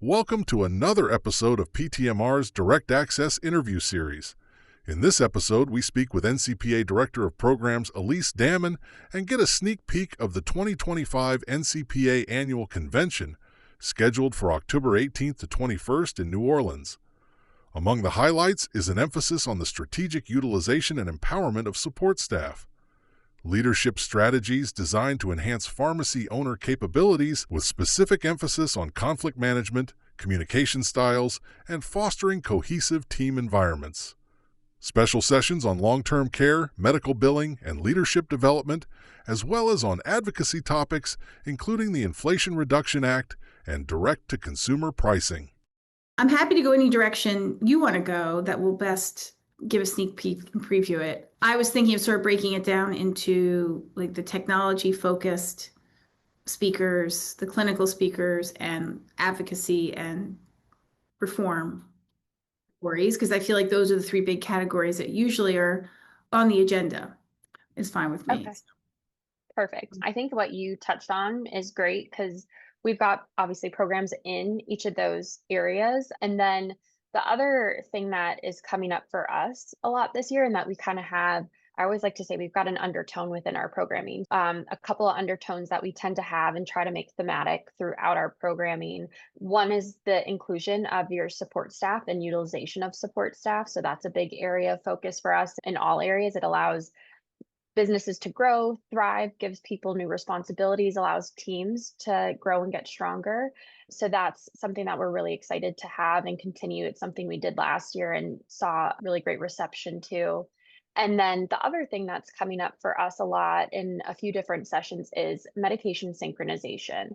Welcome to another episode of PTMR's Direct Access interview series. In this episode, we speak with NCPA Director of Programs Elise Damman and get a sneak peek of the 2025 NCPA Annual Convention, scheduled for October 18th to 21st in New Orleans. Among the highlights is an emphasis on the strategic utilization and empowerment of support staff. Leadership strategies designed to enhance pharmacy owner capabilities with specific emphasis on conflict management, communication styles, and fostering cohesive team environments. Special sessions on long-term care, medical billing, and leadership development, as well as on advocacy topics, including the Inflation Reduction Act and direct-to-consumer pricing. I'm happy to go any direction you want to go that will best give a sneak peek and preview it. I was thinking of sort of breaking it down into like the technology focused speakers, the clinical speakers, and advocacy and reform categories, because I feel like those are the three big categories that usually are on the agenda. It's fine with me. Okay, perfect. I think what you touched on is great because we've got obviously programs in each of those areas. And then the other thing that is coming up for us a lot this year and that we kind of have, I always like to say we've got an undertone within our programming, a couple of undertones that we tend to have and try to make thematic throughout our programming. One is the inclusion of your support staff and utilization of support staff. So that's a big area of focus for us in all areas. It allows businesses to grow, thrive, gives people new responsibilities, allows teams to grow and get stronger. So that's something that we're really excited to have and continue. It's something we did last year and saw really great reception to. And then the other thing that's coming up for us a lot in a few different sessions is medication synchronization.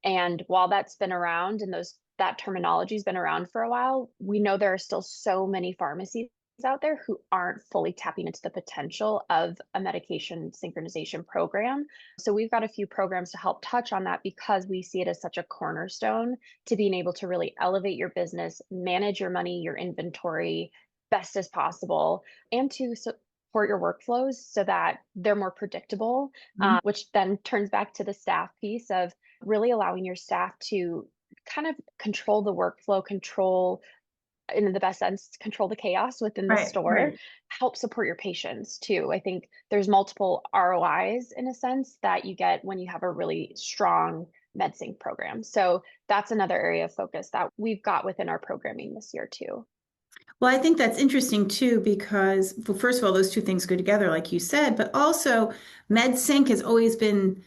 And while that's been around and that terminology has been around for a while, we know there are still so many pharmacies out there who aren't fully tapping into the potential of a medication synchronization program. So we've got a few programs to help touch on that because we see it as such a cornerstone to being able to really elevate your business, manage your money, your inventory best as possible, and to support your workflows so that they're more predictable, which then turns back to the staff piece of really allowing your staff to kind of control the workflow, control in the best sense, control the chaos within the store, help support your patients too. I think there's multiple ROIs in a sense that you get when you have a really strong MedSync program. So that's another area of focus that we've got within our programming this year too. Well, I think that's interesting too, because well, first of all, those two things go together, like you said, but also MedSync has always been,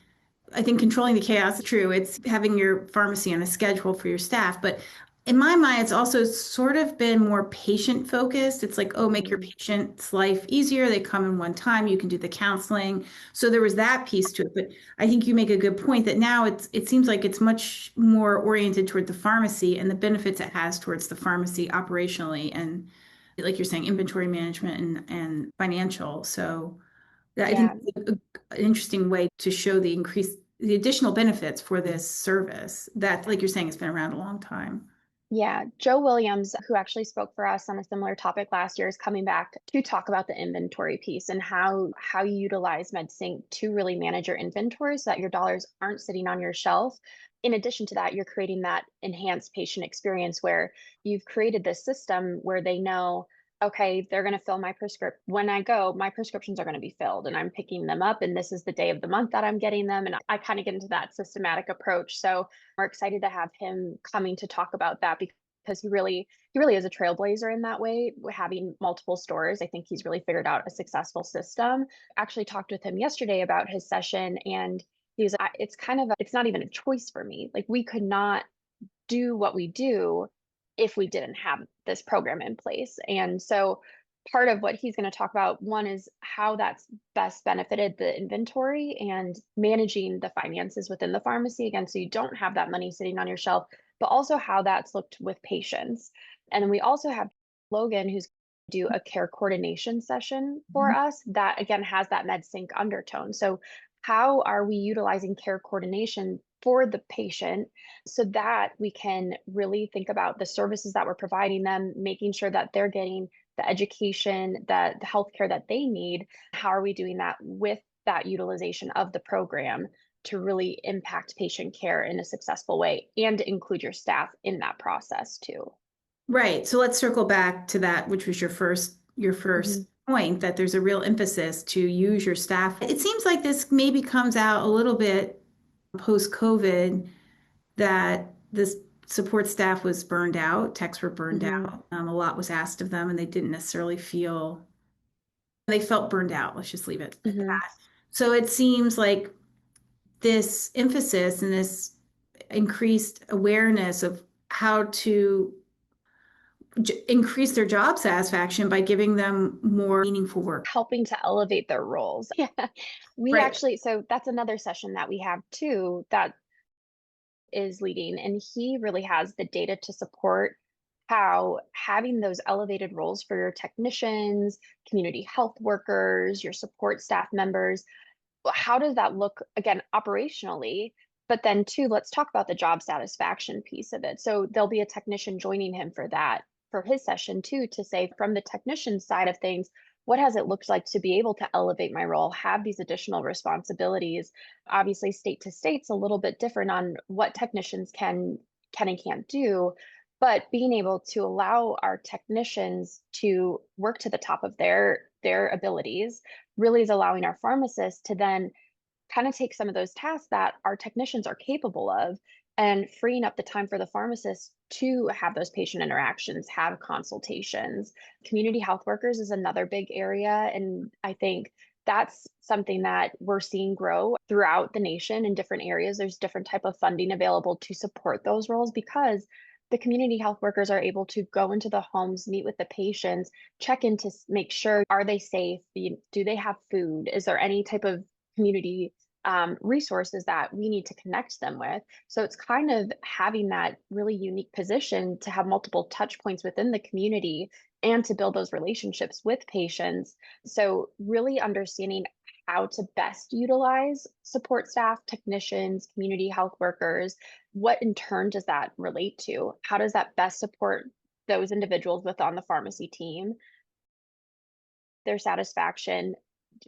I think, controlling the chaos. True, it's having your pharmacy on a schedule for your staff, but in my mind, it's also sort of been more patient focused. It's like, oh, make your patient's life easier. They come in one time, you can do the counseling. So there was that piece to it. But I think you make a good point that now it seems like it's much more oriented toward the pharmacy and the benefits it has towards the pharmacy operationally and, like you're saying, inventory management and financial. So I think it's an interesting way to show the additional benefits for this service that, like you're saying, has been around a long time. Yeah, Joe Williams, who actually spoke for us on a similar topic last year, is coming back to talk about the inventory piece and how you utilize MedSync to really manage your inventory so that your dollars aren't sitting on your shelf. In addition to that, you're creating that enhanced patient experience where you've created this system where they know, okay, they're going to fill my prescription. When I go, my prescriptions are going to be filled and I'm picking them up. And this is the day of the month that I'm getting them. And I kind of get into that systematic approach. So we're excited to have him coming to talk about that because he really is a trailblazer in that way, having multiple stores. I think he's really figured out a successful system. Actually talked with him yesterday about his session and he's it's not even a choice for me. Like we could not do what we do if we didn't have this program in place. And so part of what he's going to talk about, one is how that's best benefited the inventory and managing the finances within the pharmacy again, so you don't have that money sitting on your shelf, but also how that's looked with patients. And then we also have Logan, who's do a care coordination session for us that again has that MedSync undertone. So how are we utilizing care coordination for the patient so that we can really think about the services that we're providing them, making sure that they're getting the education, the healthcare that they need? How are we doing that with that utilization of the program? to really impact patient care in a successful way and include your staff in that process too. Right. So let's circle back to that, which was your first point, that there's a real emphasis to use your staff. It seems like this maybe comes out a little bit post-COVID, that this support staff was burned out, techs were burned out. A lot was asked of them and they didn't necessarily they felt burned out. Let's just leave it at that. So it seems like this emphasis and this increased awareness of how to increase their job satisfaction by giving them more meaningful work. Helping to elevate their roles. Yeah. We actually, so that's another session that we have too, that is leading, and he really has the data to support how having those elevated roles for your technicians, community health workers, your support staff members, how does that look again operationally? But then too, let's talk about the job satisfaction piece of it. So there'll be a technician joining him for that, for his session too, to say from the technician side of things, what has it looked like to be able to elevate my role, have these additional responsibilities? Obviously, state to state's a little bit different on what technicians can and can't do, but being able to allow our technicians to work to the top of their abilities really is allowing our pharmacists to then kind of take some of those tasks that our technicians are capable of and freeing up the time for the pharmacists to have those patient interactions, have consultations. Community health workers is another big area. And I think that's something that we're seeing grow throughout the nation in different areas. There's different type of funding available to support those roles because the community health workers are able to go into the homes, meet with the patients, check in to make sure, are they safe? Do they have food? Is there any type of community resources that we need to connect them with? So it's kind of having that really unique position to have multiple touch points within the community and to build those relationships with patients. So really understanding how to best utilize support staff, technicians, community health workers. What in turn does that relate to? How does that best support those individuals on the pharmacy team, their satisfaction?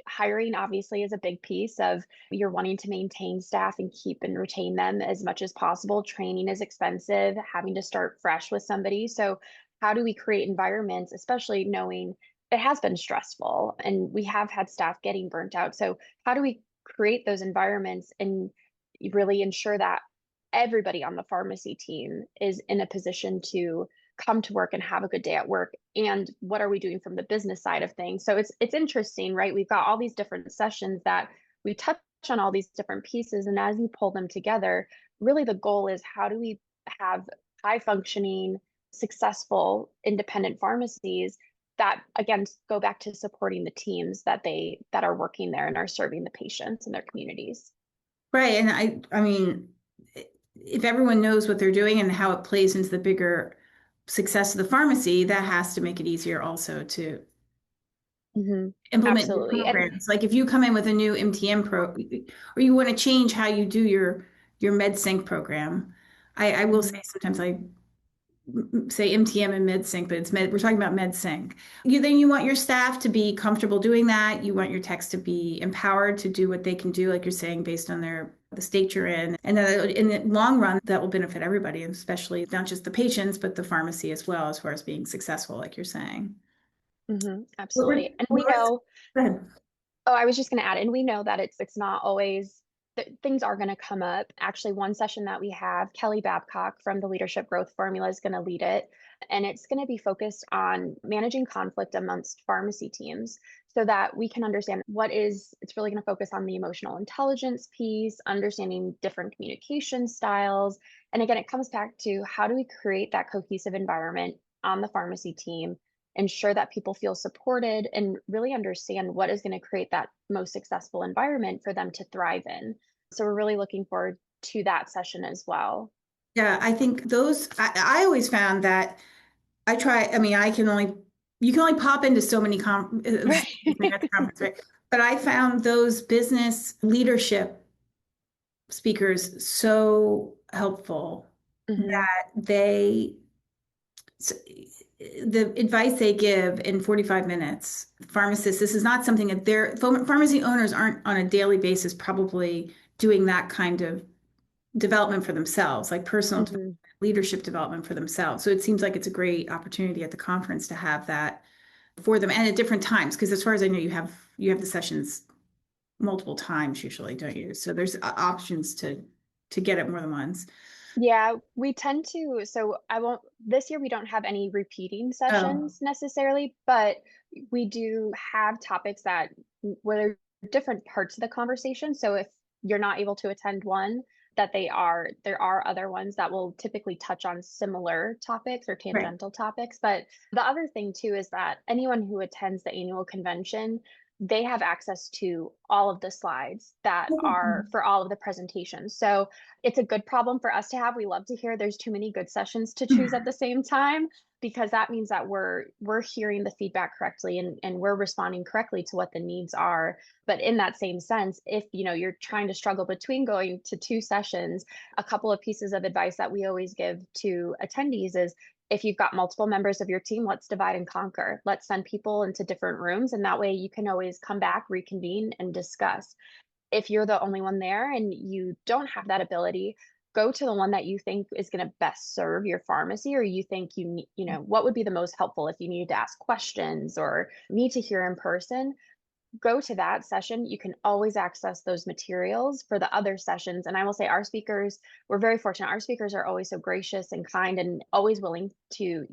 Hiring obviously is a big piece of, you're wanting to maintain staff and keep and retain them as much as possible. Training is expensive, having to start fresh with somebody. So how do we create environments, especially knowing it has been stressful and we have had staff getting burnt out? So how do we create those environments and really ensure that everybody on the pharmacy team is in a position to come to work and have a good day at work? And what are we doing from the business side of things? So it's interesting, right? We've got all these different sessions that we touch on all these different pieces, and as you pull them together, really the goal is, how do we have high functioning, successful, independent pharmacies that again go back to supporting the teams that are working there and are serving the patients in their communities. Right. And I mean, if everyone knows what they're doing and how it plays into the bigger success of the pharmacy, that has to make it easier also to implement new programs. Like if you come in with a new MTM or you want to change how you do your MedSync program. I will say sometimes I say MTM and MedSync, but we're talking about MedSync. Then you want your staff to be comfortable doing that. You want your techs to be empowered to do what they can do, like you're saying, based on the state you're in. And then in the long run, that will benefit everybody, especially not just the patients, but the pharmacy as well, as far as being successful, like you're saying. Absolutely. And we know, go ahead. Oh, I was just going to add, and we know that it's not always, things are going to come up. Actually, one session that we have, Kelly Babcock from the Leadership Growth Formula is going to lead it. And it's going to be focused on managing conflict amongst pharmacy teams so that we can understand it's really going to focus on the emotional intelligence piece, understanding different communication styles. And again, it comes back to, how do we create that cohesive environment on the pharmacy team, ensure that people feel supported, and really understand what is going to create that most successful environment for them to thrive in. So we're really looking forward to that session as well. Yeah, I think I always found that you can only pop into so many Right. at the conference, right? But I found those business leadership speakers so helpful that the advice they give in 45 minutes, pharmacists, this is not something that pharmacy owners aren't on a daily basis probably doing that kind of development for themselves, like personal hmm leadership development for themselves. So it seems like it's a great opportunity at the conference to have that for them and at different times. Because as far as I know, you have the sessions multiple times usually, don't you? So there's options to get it more than once. Yeah, we tend to. So I won't, this year we don't have any repeating Oh, sessions necessarily, but we do have topics that where there are different parts of the conversation. So if you're not able to attend one, there are other ones that will typically touch on similar topics or right. tangential topics. But the other thing too is that anyone who attends the annual convention, they have access to all of the slides that are for all of the presentations. So it's a good problem for us to have. We love to hear there's too many good sessions to choose at the same time, because that means that we're hearing the feedback correctly, and we're responding correctly to what the needs are. But in that same sense, if you're trying to struggle between going to two sessions, a couple of pieces of advice that we always give to attendees is, if you've got multiple members of your team, let's divide and conquer. Let's send people into different rooms, and that way you can always come back, reconvene, and discuss. If you're the only one there and you don't have that ability, go to the one that you think is going to best serve your pharmacy, or you think what would be the most helpful if you need to ask questions or need to hear in person. Go to that session. You can always access those materials for the other sessions. And I will say, our speakers, we're very fortunate. Our speakers are always so gracious and kind and always willing to,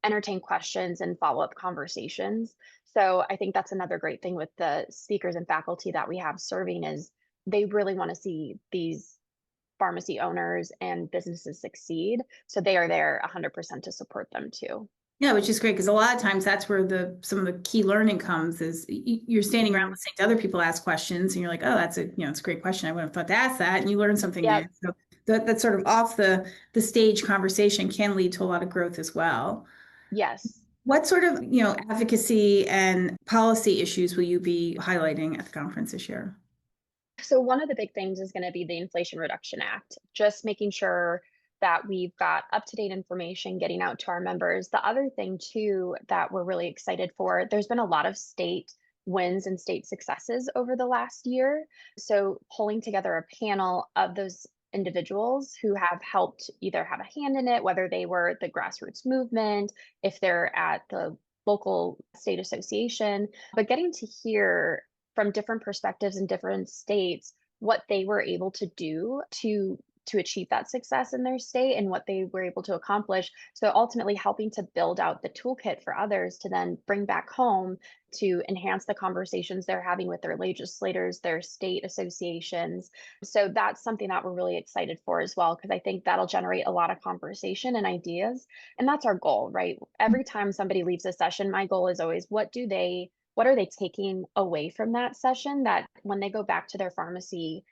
entertain questions and follow up conversations. So I think that's another great thing with the speakers and faculty that we have serving, is they really want to see these pharmacy owners and businesses succeed. So they are there 100% to support them too. Yeah, which is great because a lot of times that's where some of the key learning comes is you're standing around hmm listening to other people ask questions and you're like, oh, it's a great question. I wouldn't have thought to ask that. And you learn something new. Yep. So that sort of off the stage conversation can lead to a lot of growth as well. Yes. What sort of, advocacy and policy issues will you be highlighting at the conference this year? So one of the big things is going to be the Inflation Reduction Act, just making sure that we've got up-to-date information getting out to our members. The other thing too that we're really excited for, there's been a lot of state wins and state successes over the last year. So pulling together a panel of those individuals who have helped either have a hand in it, whether they were the grassroots movement, if they're at the local state association, but getting to hear from different perspectives in different states what they were able to do to achieve that success in their state and what they were able to accomplish. So ultimately helping to build out the toolkit for others to then bring back home to enhance the conversations they're having with their legislators, their state associations. So that's something that we're really excited for as well, because I think that'll generate a lot of conversation and ideas. And that's our goal, right? Every time somebody leaves a session, my goal is always, what are they taking away from that session, that when they go back to their pharmacy,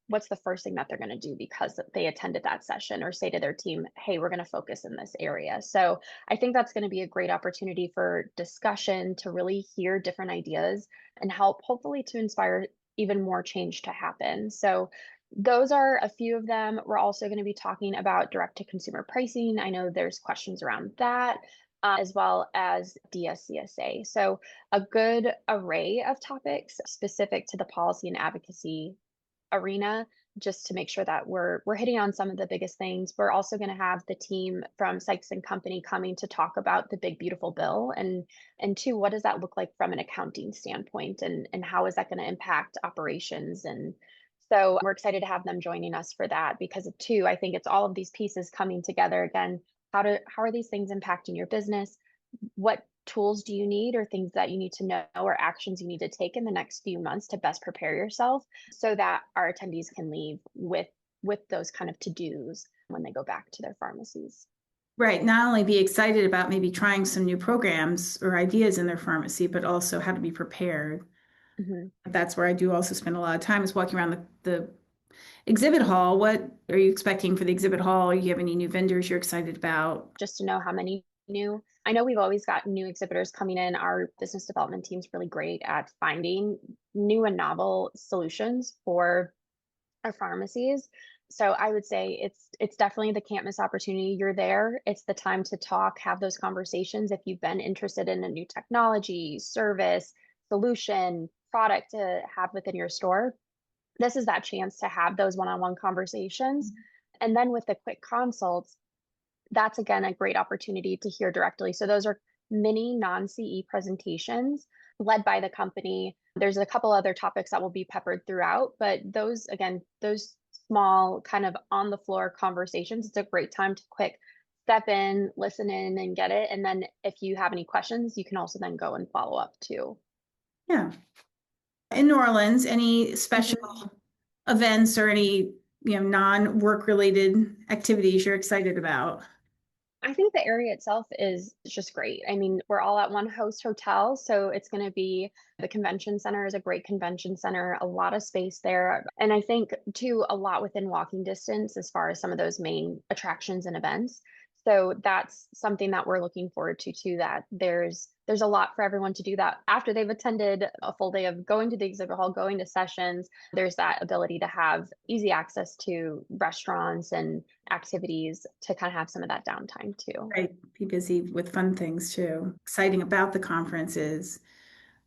what's the first thing that they're going to do because they attended that session, or say to their team, hey, we're going to focus in this area. So I think that's going to be a great opportunity for discussion, to really hear different ideas and help hopefully to inspire even more change to happen. So those are a few of them. We're also going to be talking about direct to consumer pricing. I know there's questions around that, as well as DSCSA. So a good array of topics specific to the policy and advocacy arena, just to make sure that we're hitting on some of the biggest things. We're also going to have the team from Sykes and Company coming to talk about the big beautiful bill, and two, what does that look like from an accounting standpoint, and how is that going to impact operations. And so we're excited to have them joining us for that, because of two, I think it's all of these pieces coming together again. How are these things impacting your business? What tools do you need, or things that you need to know, or actions you need to take in the next few months to best prepare yourself, so that our attendees can leave with those kind of to-dos when they go back to their pharmacies. Right. Not only be excited about maybe trying some new programs or ideas in their pharmacy, but also how to be prepared. Mhm. That's where I do also spend a lot of time is walking around the exhibit hall. What are you expecting for the exhibit hall? Do you have any new vendors you're excited about? Just to know how many new. I know we've always got new exhibitors coming in. Our business development team's really great at finding new and novel solutions for our pharmacies. So I would say it's definitely the can't miss opportunity. You're there. It's the time to talk, have those conversations. If you've been interested in a new technology, service, solution, product to have within your store, this is that chance to have those one-on-one conversations. And then with the quick consults, that's again a great opportunity to hear directly. So those are mini non-CE presentations led by the company. There's a couple other topics that will be peppered throughout, but those, again, those small kind of on the floor conversations, it's a great time to quick step in, listen in, and get it. And then if you have any questions, you can also then go and follow up too. Yeah. In New Orleans, any special events or any, non-work related activities you're excited about? I think the area itself is just great. I mean, we're all at one host hotel, so it's going to be the convention center is a great convention center, a lot of space there. And I think too, a lot within walking distance as far as some of those main attractions and events. So that's something that we're looking forward to too, that there's a lot for everyone to do that after they've attended a full day of going to the exhibit hall, going to sessions. There's that ability to have easy access to restaurants and activities to kind of have some of that downtime too. Right. Be busy with fun things too. Exciting about the conference is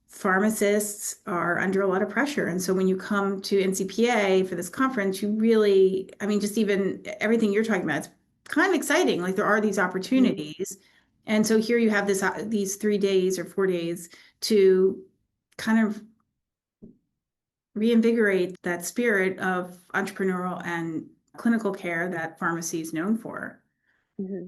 pharmacists are under a lot of pressure. And so when you come to NCPA for this conference, you really, just even everything you're talking about, it's kind of exciting. Like there are these opportunities. And so here you have these 3 days or 4 days to kind of reinvigorate that spirit of entrepreneurial and clinical care that pharmacy is known for. Mm-hmm.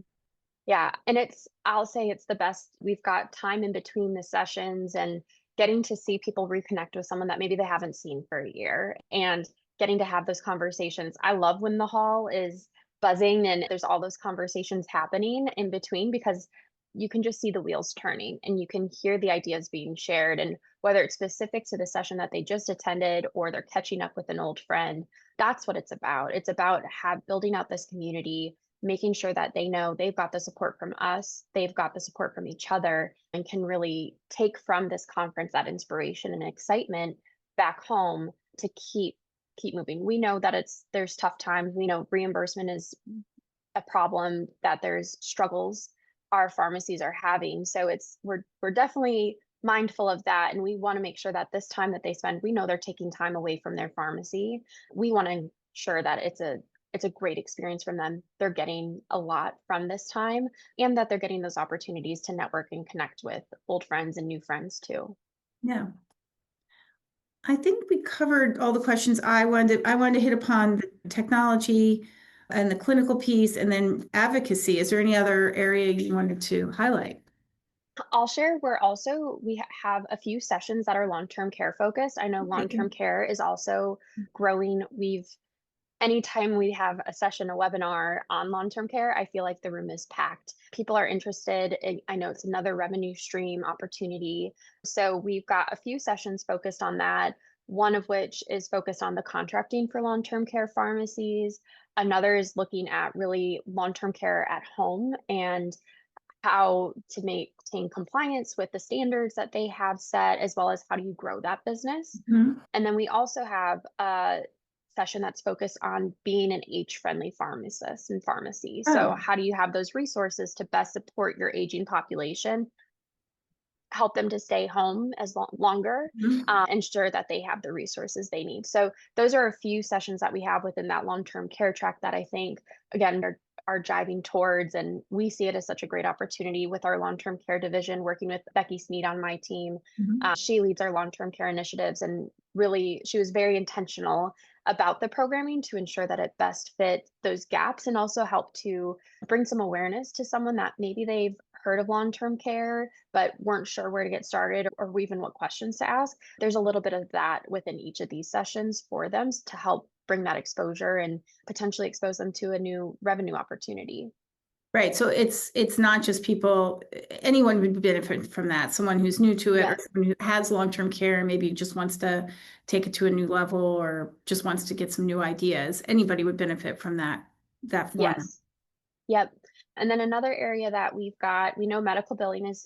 Yeah. And I'll say it's the best. We've got time in between the sessions and getting to see people reconnect with someone that maybe they haven't seen for a year and getting to have those conversations. I love when the hall is buzzing and there's all those conversations happening in between because you can just see the wheels turning and you can hear the ideas being shared. And whether it's specific to the session that they just attended or they're catching up with an old friend, that's what it's about. It's about building out this community, making sure that they know they've got the support from us, they've got the support from each other, and can really take from this conference that inspiration and excitement back home to keep moving. We know that there's tough times. We know reimbursement is a problem, that there's struggles our pharmacies are having. So we're definitely mindful of that, and we want to make sure that this time that they spend, we know they're taking time away from their pharmacy. We want to ensure that it's a great experience from them. They're getting a lot from this time and that they're getting those opportunities to network and connect with old friends and new friends too. Yeah. I think we covered all the questions I wanted to hit upon the technology and the clinical piece and then advocacy. Is there any other area you wanted to highlight? I'll share we have a few sessions that are long-term care focused. I know long-term care is also growing. Anytime we have a session, a webinar on long-term care, I feel like the room is packed. People are interested. I know it's another revenue stream opportunity. So we've got a few sessions focused on that, one of which is focused on the contracting for long-term care pharmacies. Another is looking at really long-term care at home and how to maintain compliance with the standards that they have set, as well as how do you grow that business. Mm-hmm. And then we also have a session that's focused on being an age-friendly pharmacist and pharmacy. So how do you have those resources to best support your aging population, help them to stay home as longer, ensure that they have the resources they need. So those are a few sessions that we have within that long-term care track that I think, again, are driving towards, and we see it as such a great opportunity with our long-term care division, working with Becky Sneed on my team. She leads our long-term care initiatives, and really she was very intentional about the programming to ensure that it best fit those gaps and also help to bring some awareness to someone that maybe they've heard of long-term care but weren't sure where to get started or even what questions to ask. There's a little bit of that within each of these sessions for them to help bring that exposure and potentially expose them to a new revenue opportunity. Right. So it's not just people, anyone would benefit from that. Someone who's new to it or someone who has long-term care and maybe just wants to take it to a new level or just wants to get some new ideas. Anybody would benefit from that format. Yes. Yep. And then another area that we know medical billing is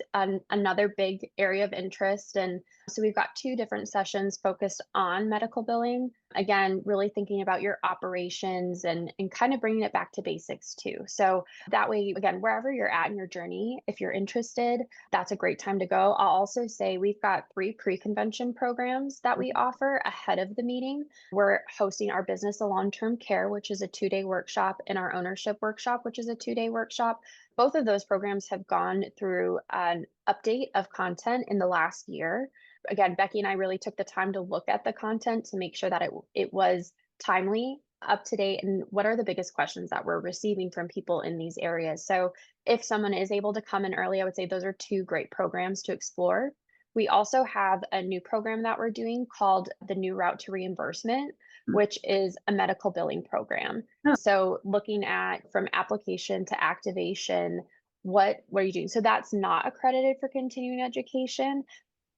another big area of interest. And so we've got two different sessions focused on medical billing. Again, really thinking about your operations and kind of bringing it back to basics too. So that way, again, wherever you're at in your journey, if you're interested, that's a great time to go. I'll also say we've got 3 pre-convention programs that we offer ahead of the meeting. We're hosting our Business of Long-Term Care, which is a 2-day workshop, and our Ownership Workshop, which is a 2-day workshop. Both of those programs have gone through an update of content in the last year. Again, Becky and I really took the time to look at the content to make sure that it was timely, up to date, and what are the biggest questions that we're receiving from people in these areas. So if someone is able to come in early, I would say those are 2 great programs to explore. We also have a new program that we're doing called the New Route to Reimbursement, which is a medical billing program. Oh. So looking at from application to activation, what are you doing? So that's not accredited for continuing education,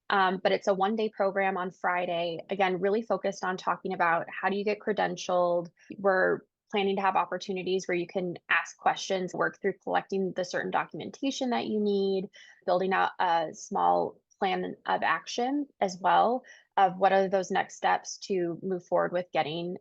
but it's a 1-day program on Friday. Again, really focused on talking about how do you get credentialed. We're planning to have opportunities where you can ask questions, work through collecting the certain documentation that you need, building out a small plan of action as well of what are those next steps to move forward with getting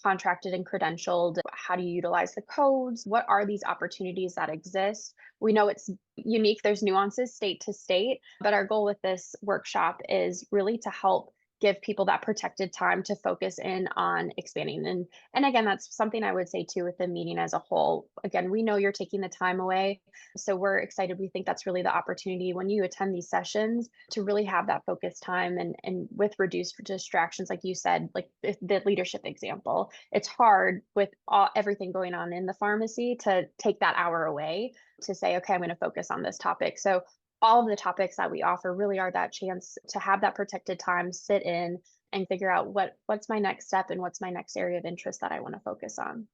contracted and credentialed. How do you utilize the codes? What are these opportunities that exist? We know it's unique. There's nuances state to state, but our goal with this workshop is really to help give people that protected time to focus in on expanding. And again, that's something I would say too with the meeting as a whole. Again, we know you're taking the time away, so we're excited. We think that's really the opportunity when you attend these sessions to really have that focused time and with reduced distractions, like you said, like the leadership example. It's hard with everything going on in the pharmacy to take that hour away to say, okay, I'm going to focus on this topic. So all of the topics that we offer really are that chance to have that protected time, sit in and figure out what's my next step and what's my next area of interest that I want to focus on.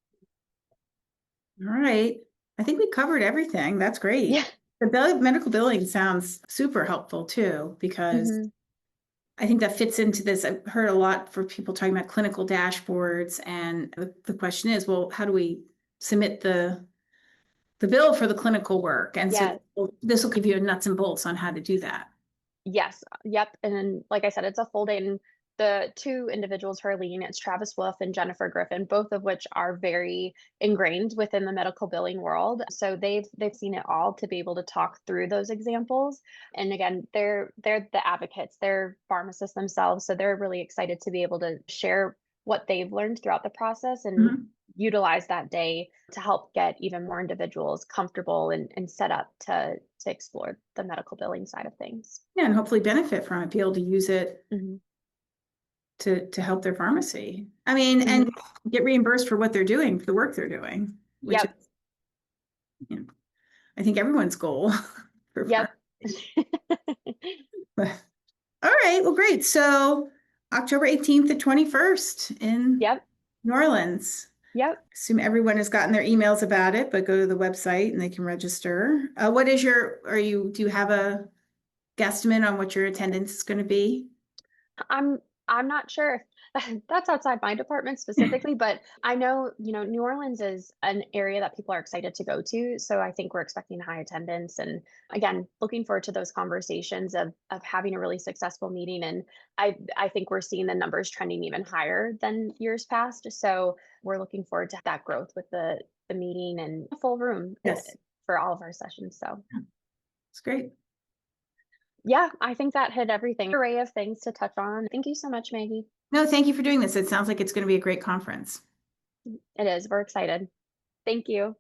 All right. I think we covered everything. That's great. Yeah. The medical billing sounds super helpful too, because I think that fits into this. I've heard a lot for people talking about clinical dashboards, and the question is, well, how do we submit the bill for the clinical work? And Yes. so this will give you nuts and bolts on how to do that. Yes. Yep. And then, like I said, it's a full day. And the 2 individuals who are leading it's Travis Wolf and Jennifer Griffin, both of which are very ingrained within the medical billing world. So they've seen it all to be able to talk through those examples. And again, they're the advocates, they're pharmacists themselves. So they're really excited to be able to share what they've learned throughout the process and utilize that day to help get even more individuals comfortable and set up to explore the medical billing side of things. Yeah, and hopefully benefit from it, be able to use it to help their pharmacy. I mean, and get reimbursed for what they're doing, for the work they're doing, which is, you know, I think everyone's goal. Yep. All right, well, great. So October 18th to 21st in New Orleans. Yep. Assume everyone has gotten their emails about it, but go to the website and they can register. What is do you have a guesstimate on what your attendance is going to be? I'm not sure if that's outside my department specifically, but I know, New Orleans is an area that people are excited to go to. So I think we're expecting high attendance, and again, looking forward to those conversations of having a really successful meeting. And I think we're seeing the numbers trending even higher than years past. So we're looking forward to that growth with the meeting and a full room for all of our sessions. So it's great. Yeah, I think that hit everything. Array of things to touch on. Thank you so much, Maggie. No, thank you for doing this. It sounds like it's going to be a great conference. It is. We're excited. Thank you.